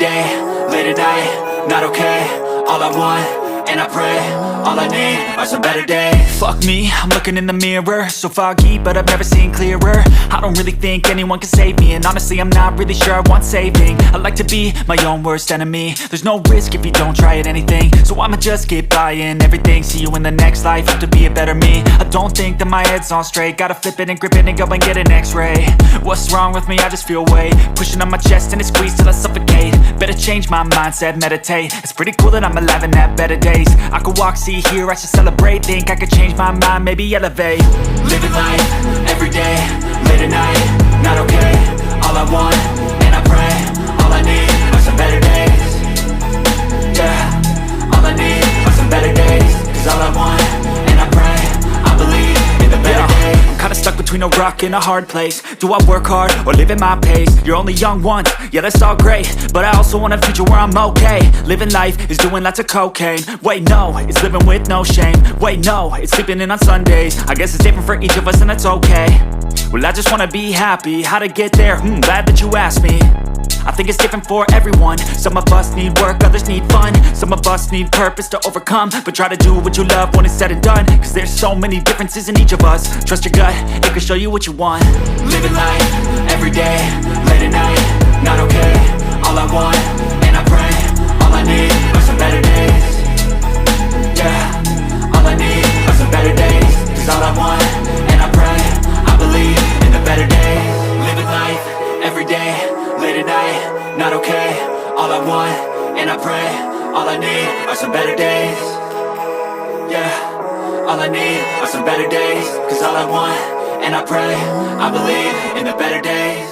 day, late at night, not okay. All I want, and I pray, all I need are some better days. Fuck me, I'm looking in the mirror, so foggy, but I've never seen clearer. I don't really think anyone can save me, and honestly I'm not really sure I want saving. I like to be my own worst enemy. There's no risk if you don't try at anything, so I'ma just keep buying everything. See you in the next life, have to be a better me. I don't think that my head's on straight, gotta flip it and grip it and go and get an x-ray. What's wrong with me? I just feel weight pushing on my chest and it squeezes till I suffocate. Better change my mindset, meditate. It's pretty cool that I'm alive and have better days. I could walk, see, hear, I should celebrate. Think I could change my mind, maybe elevate. Living life, everyday, late at night, not okay. All I want, and I pray, all I need are some better days. Yeah, all I need are some better days. Cause all I want, and I pray, I believe in the better days. I'm kinda stuck between a rock and a hard place. Do I work hard or live at my pace? You're only young once, yeah that's all great, but I also want a future where I'm okay. Living life is doing lots of cocaine. Wait no, it's living with no shame. Wait no, it's sleeping in on Sundays. I guess it's different for each of us and that's okay. Well I just wanna be happy, how to get there? Glad that you asked me. I think it's different for everyone. Some of us need work, others need fun. Some of us need purpose to overcome. But try to do what you love when it's said and done. Cause there's so many differences in each of us. Trust your gut, it can show you what you want. Living life, everyday, late at night, not okay. All I want, and I pray, all I need are some better days. Yeah, all I need are some better days. Cause all I want, and I pray, I believe in the better days. Living life, everyday, late at night, not okay. All I want, and I pray, all I need are some better days. Yeah, all I need are some better days. Cause all I want, and I pray, I believe in the better days.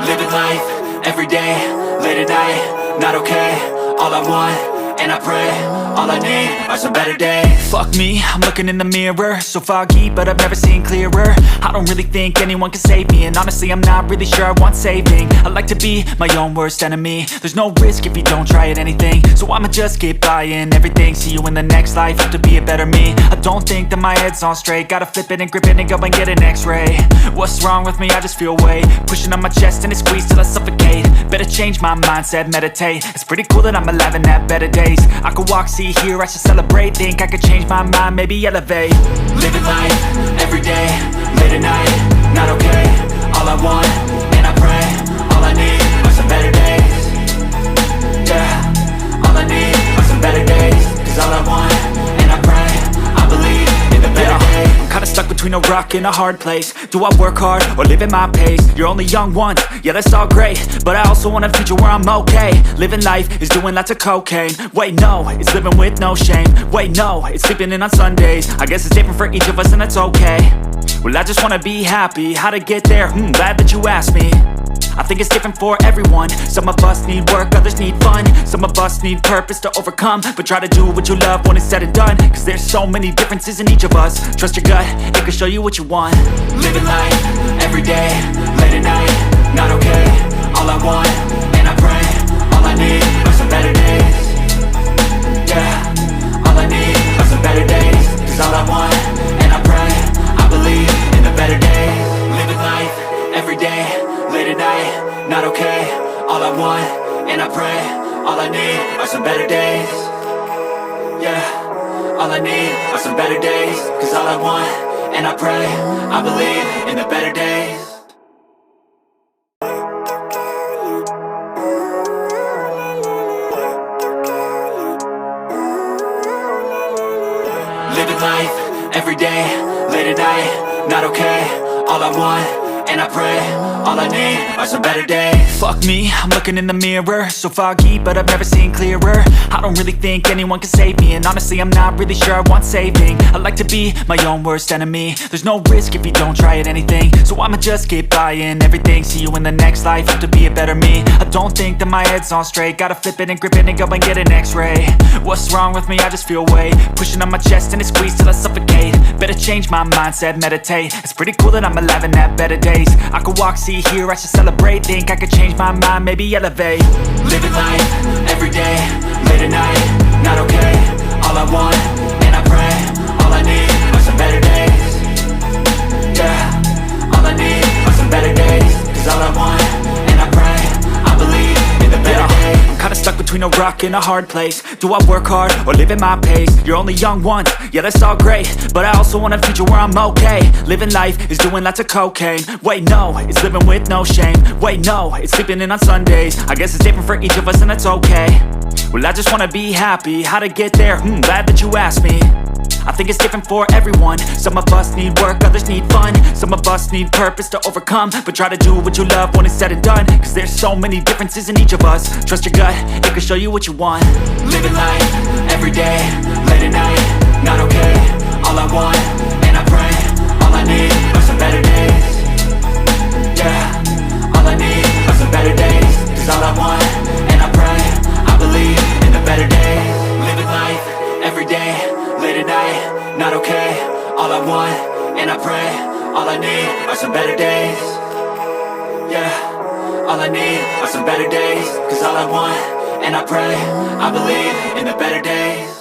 Living life, everyday, late at night, not okay. All I want, and I pray, all I need are some better days. Fuck me, I'm looking in the mirror, so foggy, but I've never seen clearer. I don't really think anyone can save me, and honestly I'm not really sure I want saving. I like to be my own worst enemy. There's no risk if you don't try at anything, so I'ma just keep buying everything. See you in the next life, have to be a better me. I don't think that my head's on straight, gotta flip it and grip it and go and get an x-ray. What's wrong with me? I just feel weight pushing on my chest and it squeezes till I suffocate. Better change my mindset, meditate. It's pretty cool that I'm alive and have better days. I could walk, see, hear, I should celebrate. Think I could change my mind, maybe elevate. Living life, everyday, late at night, not okay. All I want, and I pray, all I need are some better days. Yeah, all I need are some better days. Cause all I want, and I pray, I believe in the better days. I'm kinda stuck between a rock and a hard place. Do I work hard or live at my pace? You're only young once, yeah that's all great, but I also want a future where I'm okay. Living life is doing lots of cocaine. Wait no, it's living with no shame. Wait no, it's sleeping in on Sundays. I guess it's different for each of us and that's okay. Well I just wanna be happy, how to get there? Glad that you asked me. I think it's different for everyone. Some of us need work, others need fun. Some of us need purpose to overcome. But try to do what you love when it's said and done. Cause there's so many differences in each of us. Trust your gut, it can show you what you want. Living life, everyday, late at night, not okay. All I want, and I pray, all I need are some better days. Yeah, all I need are some better days. Cause all I want, and I pray, I believe in the better days. Living life, everyday, late at night, not okay. All I want, and I pray, all I need are some better days. Yeah, all I need are some better days. Cause all I want, and I pray, I believe in the better days. Living life, everyday, late at night, not okay. All I want, and I pray, all I need are some better days. Fuck me, I'm looking in the mirror, so foggy, but I've never seen clearer. I don't really think anyone can save me, and honestly I'm not really sure I want saving. I like to be my own worst enemy. There's no risk if you don't try at anything, so I'ma just keep buying everything. See you in the next life, have to be a better me. I don't think that my head's on straight, gotta flip it and grip it and go and get an x-ray. What's wrong with me? I just feel weight pushing on my chest and it squeezes till I suffocate. Better change my mindset, meditate. It's pretty cool that I'm alive and have better days. I could walk, see, hear, I should celebrate. Think I could change my mind, maybe elevate. Living life, everyday, late at night, not okay. All I want, and I pray, all I between a rock and a hard place. Do I work hard or live at my pace? You're only young once, yeah that's all great, but I also want a future where I'm okay. Living life is doing lots of cocaine. Wait no, it's living with no shame. Wait no, it's sleeping in on Sundays. I guess it's different for each of us and that's okay. Well I just wanna be happy, how to get there? Glad that you asked me. I think it's different for everyone. Some of us need work, others need fun. Some of us need purpose to overcome. But try to do what you love when it's said and done, cause there's so many differences in each of us. Trust your gut, it can show you what you want. Living life, everyday, late at night, not okay. All I want, and I pray, all I need are some better days. Yeah, all I need are some better days. Cause all I want, and I pray, I believe in the better days. Living life, everyday, late at night, not okay. All I want, and I pray, all I need are some better days. Yeah, all I need are some better days. Cause all I want, and I pray, I believe in the better days.